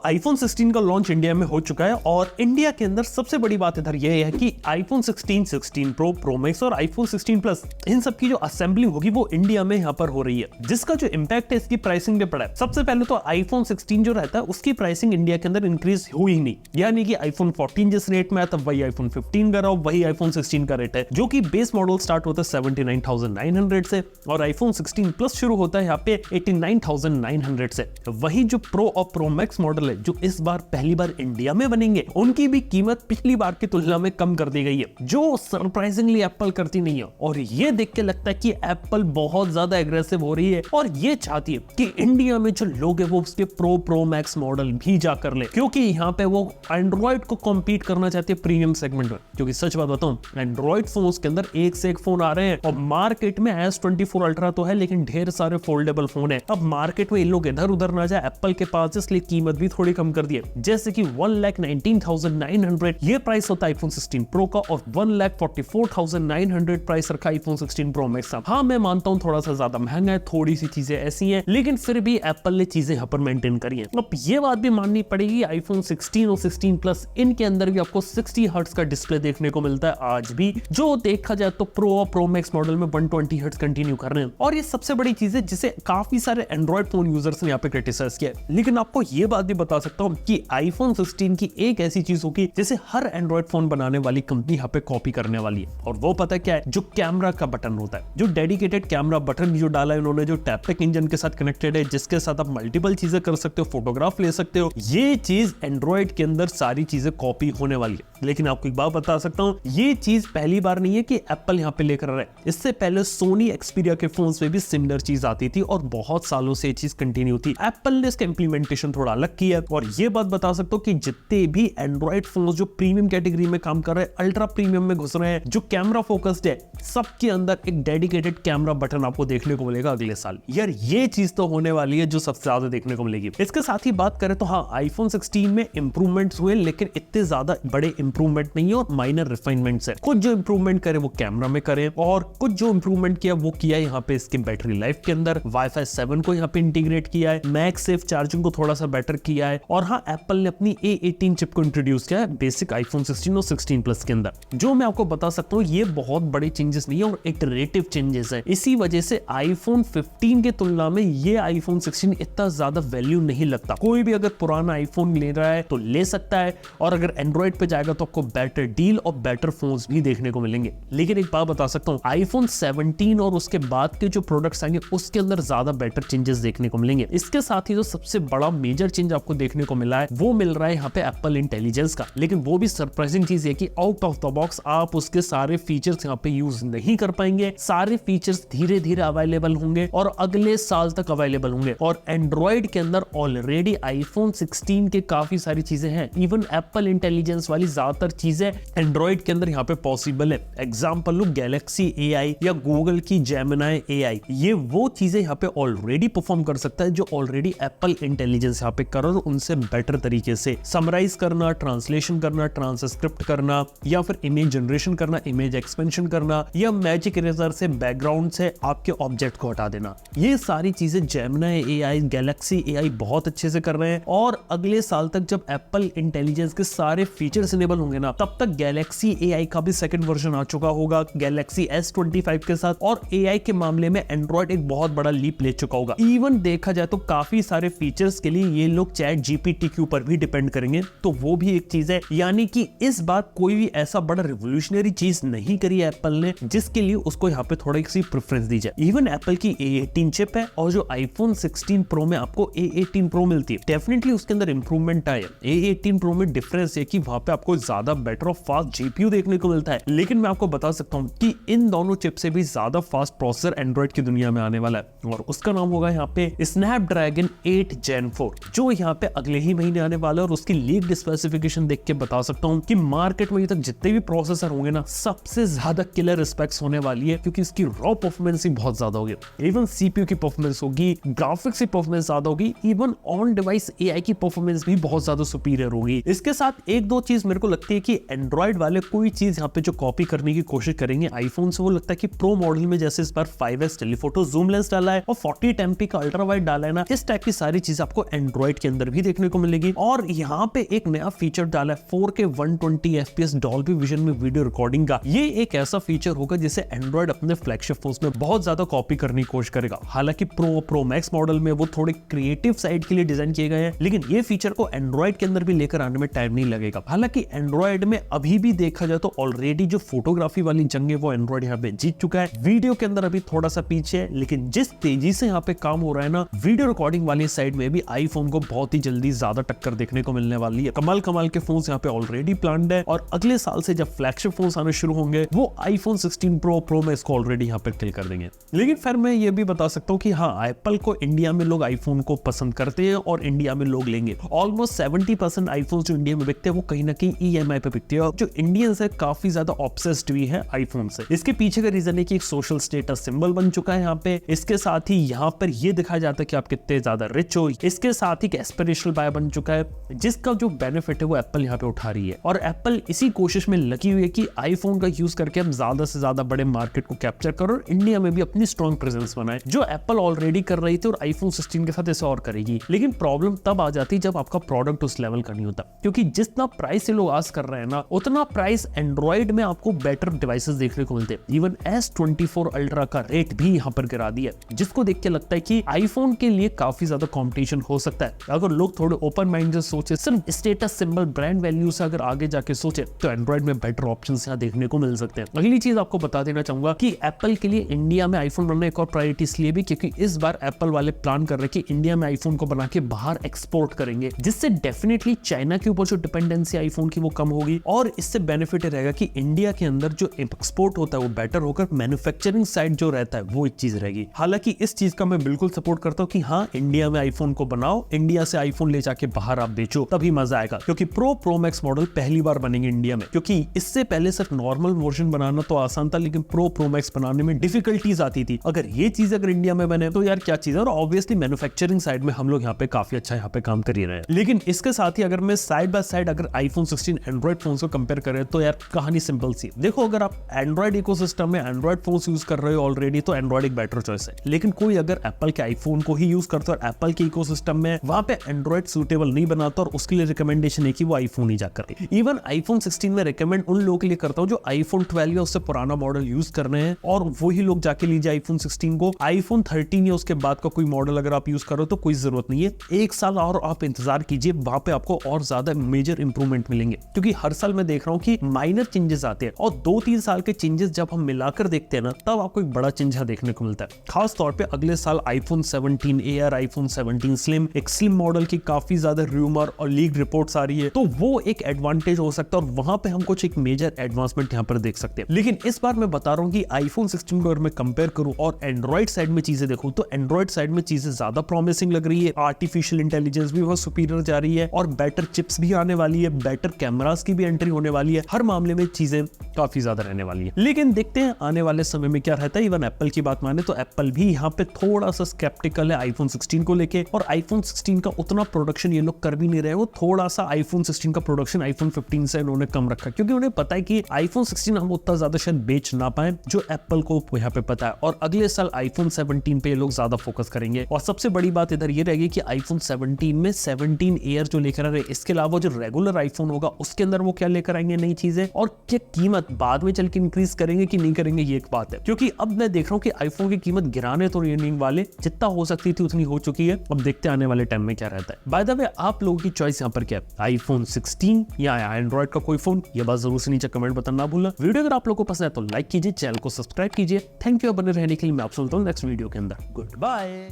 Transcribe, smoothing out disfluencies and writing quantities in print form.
iPhone 16 का launch India में हो चुका है और इंडिया के अंदर सबसे बड़ी बात इधर यह है कि iPhone 16, 16 Pro, Pro Max और iPhone 16 Plus इन सब की जो असेंबलिंग होगी वो इंडिया में यहाँ पर हो रही है, जिसका जो इम्पैक्ट है इसकी प्राइसिंग पे पड़ा है। सबसे पहले तो iPhone 16 जो रहता है उसकी प्राइसिंग इंडिया के अंदर इंक्रीज हुई ही नहीं, यानी कि iPhone 14 जिस रेट में आया था वही iPhone 15 का रहा, वही iPhone 16 का रेट है, जो कि बेस मॉडल स्टार्ट होता है 79,900 से और iPhone 16 Plus शुरू होता है यहाँ पे 89,900 से। वही जो Pro और Pro Max मॉडल जो इस बार पहली बार इंडिया में बनेंगे उनकी भी कीमत पिछली बार की तुलना में कम कर दी गई है, जो सरप्राइजिंगली एप्पल करती नहीं है। और ये देख के लगता है कि एप्पल बहुत ज्यादा एग्रेसिव हो रही है और ये चाहती है कि इंडिया में जो लोग है वो उसके प्रो मैक्स मॉडल भी जाकर ले, क्योंकि यहाँ पे वो एंड्रॉइड को कॉम्पीट करना चाहती है प्रीमियम सेगमेंट में। क्योंकि सच बात बताऊं, एंड्रॉइड फोन के अंदर एक से एक फोन आ रहे हैं और मार्केट में S24 अल्ट्रा तो है लेकिन ढेर सारे फोल्डेबल फोन है। अब मार्केट में इन लोग इधर उधर ना जाए एप्पल के पास, इसलिए कीमत भी थोड़ी कम कर दिए, जैसे कि 1,19,900 ये प्राइस होता है iPhone 16 Pro का और 1,44,900 प्राइस रखा iPhone 16 Pro Max का। हाँ, मैं मानता हूँ थोड़ा सा ज्यादा महंगा है, थोड़ी सी चीजें ऐसी हैं, लेकिन फिर भी एप्पल ने चीजें यहाँ पर मेंटेन करी हैं। अब ये बात भी माननी पड़ेगी, iPhone 16 और 16 Plus इनके अंदर भी आपको 60 हर्ट्ज का डिस्प्ले देखने को मिलता है आज भी, जो देखा जाए तो Pro और Pro Max मॉडल में 120 हर्ट्ज कंटिन्यू कर रहे हैं। और ये सबसे बड़ी चीज है जिसे काफी सारे एंड्रॉइड फोन यूजर्स ने यहाँ पे क्रिटिसाइज किया है। लेकिन आपको ये बात भी बता सकता हूँ कि iPhone 16 की एक ऐसी चीज होगी जिसे हर एंड्रॉइड फोन बनाने वाली कंपनी यहाँ पे कॉपी करने वाली है, और वो पता क्या है, जो कैमरा का बटन होता है, जो डेडिकेटेड कैमरा बटन जो डाला है उन्होंने, जो टैपटेक इंजन के साथ कनेक्टेड है, जिसके साथ आप मल्टीपल चीजें कर सकते हो, फोटोग्राफ ले सकते हो। ये चीज एंड्रॉइड के अंदर सारी चीजें कॉपी होने वाली है। लेकिन आपको एक बात बता सकता हूँ, ये चीज पहली बार नहीं है कि एप्पल यहाँ पे लेकर आ रहा है। इससे पहले सोनी एक्सपीरिया के फोन्स में भी सिमिलर चीज आती थी और बहुत सालों से ये चीज कंटिन्यू थी। एप्पल ने इसका इंप्लीमेंटेशन थोड़ा अलग किया और ये बात बता सकता हूँ कि जितने भी एंड्रॉइड फोन जो प्रीमियम कैटेगरी में काम कर रहे हैं, अल्ट्रा प्रीमियम में घुस रहे हैं, जो कैमरा फोकस्ड है, सबके अंदर एक डेडिकेटेड कैमरा बटन आपको देखने को मिलेगा अगले साल। यार ये चीज तो होने वाली है जो सबसे ज्यादा देखने को मिलेगी। इसके साथ ही बात करें तो हाँ, iPhone 16 में इंप्रूवमेंट्स हुए, लेकिन इतने ज्यादा बड़े इंप्रूवमेंट नहीं है और माइनर रिफाइनमेंट्स है। कुछ जो इंप्रूवमेंट करे वो कैमरा में करे और कुछ जो इंप्रूवमेंट किया वो किया यहाँ पे इसके बैटरी लाइफ के अंदर। Wi-Fi 7 को यहाँ पे इंटीग्रेट किया है, मैक्स सेफ चार्जिंग को थोड़ा सा बेटर किया है और हाँ, एप्पल ने अपनी A18 चिप को इंट्रोड्यूस किया है बेसिक iPhone 16 और 16 Plus के अंदर। जो मैं आपको बता सकता हूँ ये बहुत बड़े चेंजेस नहीं है और इटरेटिव चेंजेस है। इसी वजह से iPhone 15 के तुलना में ये iPhone 16 इतना ज्यादा वैल्यू नहीं लगता। कोई भी अगर पुराना iPhone ले रहा है तो ले सकता है, और अगर एंड्रॉइड पे जाएगा तो आपको बेटर डील और बेटर फोन्स भी देखने को मिलेंगे। लेकिन एक बात बता सकता हूँ, iPhone 17 और उसके बाद के जो प्रोडक्ट्स आएंगे उसके अंदर ज्यादा बेटर चेंजेस देखने को मिलेंगे। इसके साथ ही जो सबसे बड़ा मेजर चेंज आपको देखने को मिला है वो मिल रहा है यहाँ पे एप्पल इंटेलिजेंस का। लेकिन वो भी सरप्राइजिंग चीज है कि आउट ऑफ द बॉक्स आप उसके सारे फीचर्स यहाँ पे यूज नहीं कर पाएंगे। सारे फीचर्स धीरे धीरे अवेलेबल होंगे और अगले साल तक अवेलेबल होंगे। और एंड्रॉइड के अंदर ऑलरेडी iPhone 16 के काफी सारी चीजें हैं। इवन एप्पल इंटेलिजेंस वाली ज्यादातर चीजें एंड्रॉइड के अंदर यहाँ पे पॉसिबल है। एग्जाम्पल लो गैलेक्सी AI या गूगल की जेमिनी AI, ये वो चीजें यहाँ पे ऑलरेडी परफॉर्म कर सकता है जो ऑलरेडी एप्पल इंटेलिजेंस यहाँ पे कर और उनसे बेटर तरीके से समराइज करना, ट्रांसलेशन करना, ट्रांसक्रिप्ट करना, या फिर इमेज जनरेशन करना, इमेज एक्सपेंशन करना, या मैजिक इरेजर से बैकग्राउंड से आपके ऑब्जेक्ट को हटा देना। ये सारी चीजें जेमिनी AI, गैलेक्सी AI बहुत अच्छे से कर रहे हैं। और अगले साल तक जब एप्पल इंटेलिजेंस के सारे फीचर्स इनेबल होंगे ना, तब तक गैलेक्सी AI का भी सेकंड वर्जन आ चुका होगा गैलेक्सी S25 के साथ, और AI के मामले में एंड्रॉइड एक बहुत बड़ा लीप ले चुका होगा। इवन देखा जाए तो काफी सारे फीचर्स के लिए ये लोग ChatGPT के ऊपर भी डिपेंड करेंगे, तो वो भी एक चीज है। यानी कि इस बार कोई भी ऐसा बड़ा रिवोल्यूशनरी चीज नहीं करी है एप्पल ने जिसके लिए उसको यहाँ पे थोड़ी सी प्रेफरेंस दी जाए। इवन एप्पल की A18 चिप है और जो iPhone 16 Pro में आपको A18 Pro मिलती है, डेफिनेटली उसके अंदर इंप्रूवमेंट आया। A18 Pro में डिफरेंस है कि वहां पे आपको ज्यादा बेटर और फास्ट GPU देखने को मिलता है। लेकिन मैं आपको बता सकता हूँ कि इन दोनों चिप से भी ज्यादा फास्ट प्रोसेसर एंड्रॉइड की दुनिया में आने वाला है और उसका नाम होगा यहाँ पे Snapdragon 8 Gen 4, जो यहाँ पे अगले ही महीने आने वाला है। और उसकी लीक्ड स्पेसिफिकेशन देख के बता सकता हूँ कि मार्केट में तक जितने भी प्रोसेसर होंगे ना, सबसे ज्यादा किलर स्पेक्स होने वाली है, क्योंकि इसकी रॉ परफॉर्मेंस ही बहुत ज्यादा होगी। इवन CPU की परफॉर्मेंस होगी, ग्राफिक्स की परफॉर्मेंस ज्यादा होगी, इवन ऑन डिवाइस AI की परफॉर्मेंस भी बहुत ज्यादा सुपीरियर होगी। इसके साथ एक दो चीज मेरे को लगती है कि एंड्रॉइड वाले कोई चीज यहाँ पे जो कॉपी करने की कोशिश करेंगे आईफोन से, वो लगता है कि प्रो मॉडल में जैसे इस बार 5S टेलीफोटो जूम लेंस डाला है और 40 MP का अल्ट्रा वाइड डाला है ना, इस टाइप की सारी चीज आपको एंड्रॉइड के अंदर अंदर भी देखने को मिलेगी। और यहाँ पे एक नया फीचर डाला है 4K 120 FPS डॉल्बी विजन में वीडियो रिकॉर्डिंग का। ये एक ऐसा फीचर होगा जिसे एंड्रॉइड अपने फ्लैगशिप फोन्स में बहुत ज्यादा कॉपी करने की कोशिश करेगा। हालांकि प्रो मैक्स मॉडल में वो थोड़े क्रिएटिव साइड के लिए डिजाइन किए गए हैं, लेकिन ये फीचर को एंड्रॉइड के अंदर भी लेकर आने में टाइम नहीं लगेगा। हालांकि एंड्रॉइड में अभी भी देखा जाए तो ऑलरेडी जो फोटोग्राफी वाली जंग है वो एंड्रॉइड यहाँ पे जीत चुका है। वीडियो के अंदर अभी थोड़ा सा पीछे है, लेकिन जिस तेजी से यहाँ पे काम हो रहा है ना वीडियो रिकॉर्डिंग वाली साइड में भी आईफोन को बहुत ही जल्दी ज्यादा टक्कर देखने को मिलने वाली है। कमाल के फोन्स यहाँ पे ऑलरेडी प्लान्ड है और अगले साल से जब फ्लैगशिप फोन्स आने शुरू होंगे वो आईफोन 16 प्रो में इसको ऑलरेडी यहाँ पे किल कर देंगे। लेकिन फिर मैं ये भी बता सकता हूँ कि हाँ, एप्पल को इंडिया में लोग आईफोन को पसंद करते हैं और इंडिया में लोग लेंगे। ऑलमोस्ट 70% आईफोन जो इंडिया में बिकते हैं वो कहीं ना कहीं EMI पे बिकते हैं। जो इंडियंस है काफी ज्यादा ऑब्सेस्ड भी है आईफोन से। इसके पीछे का रीजन है कि एक सोशल स्टेटस सिंबल बन चुका है यहाँ पे। इसके साथ ही यहाँ पर ये दिखाया जाता है कि आप कितने ज्यादा रिच हो। इसके साथ ही एस्पिरेशनल बाय बन चुका है, जिसका जो बेनिफिट है वो एप्पल यहाँ पे उठा रही है। और एप्पल इसी कोशिश में लगी हुई है कि आईफोन का यूज करके हम ज्यादा से ज्यादा बड़े मार्केट को कैप्चर करो और इंडिया में भी अपनी स्ट्रॉन्ग प्रेजेंस बनाए, जो एप्पल ऑलरेडी कर रही थी और आईफोन 16 के साथ इसे और करेगी। लेकिन प्रॉब्लम तब आ जाती जब आपका प्रोडक्ट उस लेवल का नहीं होता, क्योंकि जितना प्राइस से लोग आस कर रहे हैं ना उतना प्राइस एंड्रॉइड में आपको बेटर डिवाइसेस देखने को मिलते हैं। इवन S24 अल्ट्रा का रेट भी यहाँ पर गिरा दिया, जिसको देख के लगता है कि आईफोन के लिए काफी ज्यादा कंपटीशन हो सकता है। अगर लोग थोड़े ओपन माइंड से सोचे, सिर्फ स्टेटस सिंबल ब्रांड वैल्यू से अगर आगे जाके सोचे तो एंड्रॉइड में बेटर ऑप्शंस यहाँ देखने को मिल सकते हैं। अगली चीज आपको बता देना चाहूंगा कि एप्पल के लिए इंडिया में आईफोन बनना एक और प्रायोरिटी इसलिए भी क्योंकि इस बार एप्पल वाले प्लान कर रहे हैं कि इंडिया में आईफोन को बना के बाहर एक्सपोर्ट करेंगे, जिससे डेफिनेटली चाइना के ऊपर जो डिपेंडेंसी आईफोन की वो कम होगी। और इससे बेनिफिट रहेगा कि इंडिया के अंदर जो एक्सपोर्ट होता है वो बेटर होकर मैन्युफैक्चरिंग साइड जो रहता है वो एक चीज रहेगी। हालांकि इस चीज का मैं बिल्कुल सपोर्ट करता हूँ कि हाँ, इंडिया में आईफोन को बनाओ, इंडिया से आईफोन ले जाके बाहर आप बेचो, तभी मजा आएगा। क्योंकि प्रो मैक्स मॉडल पहली बार बनेंगे इंडिया में, क्योंकि इससे पहले सिर्फ नॉर्मल वर्जन बनाना तो आसान था, लेकिन प्रो मैक्स बनाने में डिफिकल्टीज आती थी। अगर ये चीज अगर इंडिया में बने तो यार क्या चीज है। और ऑब्वियसली मैन्युफैक्चरिंग साइड में हम लोग यहाँ पे काफी अच्छा यहाँ पे काम कर ही रहे हैं। लेकिन इसके साथ ही अगर मैं साइड बाय साइड अगर आईफोन 16 एंड्रॉइड फोन को कंपेयर करें तो यार कहानी सिंपल सी। देखो, अगर आप एंड्रॉइड इकोसिस्टम में एंड्रॉइड फोन यूज कर रहे हो ऑलरेडी तो एंड्रॉइड एक बेटर चॉइस है। लेकिन कोई अगर एप्पल के आईफोन को ही यूज करता है और एप्पल के इकोसिस्टम में वहां पे एंड्रॉइड सूटेबल नहीं बनाता, और उसके लिए रिकमेंडेशन है कि वो आईफोन ही जाकर इवन आईफोन 16 में रिकमेंड उन लोगों के लिए करता हूं जो आईफोन 12 या उससे पुराना मॉडल यूज कर रहे हैं, और वही लोग जाके लीजिए आईफोन 16 को। आईफोन 13 या उसके बाद का कोई मॉडल अगर आप यूज करो तो कोई जरूरत नहीं है, एक साल और आप इंतजार कीजिए, वहां पे आपको और ज्यादा मेजर इंप्रूवमेंट मिलेंगे। क्योंकि हर साल मैं देख रहा हूं कि माइनर चेंजेस आते हैं, और 2-3 साल के चेंजेस जब हम मिलाकर देखते हैं ना तब आपको एक बड़ा चेंज देखने को मिलता है। खास तौर पे अगले साल आईफोन 17 एयर, आईफोन 17 स्लिम, एक स्लिम मॉडल की काफी ज्यादा रूमर और लीक रिपोर्ट्स आ रही है, तो वो एक एडवांटेज हो सकता है और वहां पे हम कुछ एक मेजर एडवांसमेंट यहाँ पर देख सकते हैं। लेकिन इस बार मैं बता रहा हूँ कि आईफोन 16 को अगर मैं कंपेयर करूं और एंड्रॉइड साइड में चीजें देखूं तो एंड्रॉइड साइड में चीजें ज्यादा प्रॉमिसिंग लग रही है। आर्टिफिशियल इंटेलिजेंस भी बहुत सुपीरियर जा रही है और बेटर चिप्स भी आने वाली है, बेटर कैमरास की भी एंट्री होने वाली है। हर मामले में चीजें काफी ज्यादा रहने वाली है। लेकिन देखते हैं आने वाले समय में क्या रहता है। इवन एप्पल की बात माने तो एप्पल भी यहाँ पे थोड़ा सा स्केप्टिकल है आईफोन 16 को लेके, और आईफोन 16 का उतना प्रोडक्शन ये लोग कर भी नहीं रहे। वो थोड़ा सा आईफोन 16 का प्रोडक्शन आईफोन 15 से इन्होंने कम रखा, क्योंकि उन्हें पता है कि आईफोन 16 हम उतना ज्यादा शायद बेच ना पाए, जो एप्पल को यहाँ पे पता है। और अगले साल आईफोन 17 पे ये लोग ज्यादा फोकस करेंगे। और सबसे बड़ी बात इधर ये रहेगी कि आईफोन 17 में 17 एयर जो लेकर आ रहे हैं, इसके अलावा जो रेगुलर आईफोन होगा उसके अंदर वो क्या लेकर आएंगे नई चीजें, और क्या कीमत बाद में चल के इंक्रीज करेंगे कि नहीं करेंगे, ये एक बात है। क्योंकि अब मैं देख रहा हूँ कि आईफोन की कीमत गिराने तो नहीं वाले, जितना हो सकती थी उतनी हो चुकी है। अब देखते हैं आने वाले टाइम में क्या रहता है। बाय द वे, आप लोगों की चॉइस यहाँ पर क्या है, आईफोन 16 या एंड्रॉइड का कोई फोन? ये बात जरूर से नीचे कमेंट बताना ना भूलना। वीडियो अगर आप लोगों को पसंद है तो लाइक कीजिए, चैनल को सब्सक्राइब कीजिए। थैंक यू बने रहने के लिए। मैं आपसे मिलता हूँ नेक्स्ट वीडियो के अंदर। Good bye.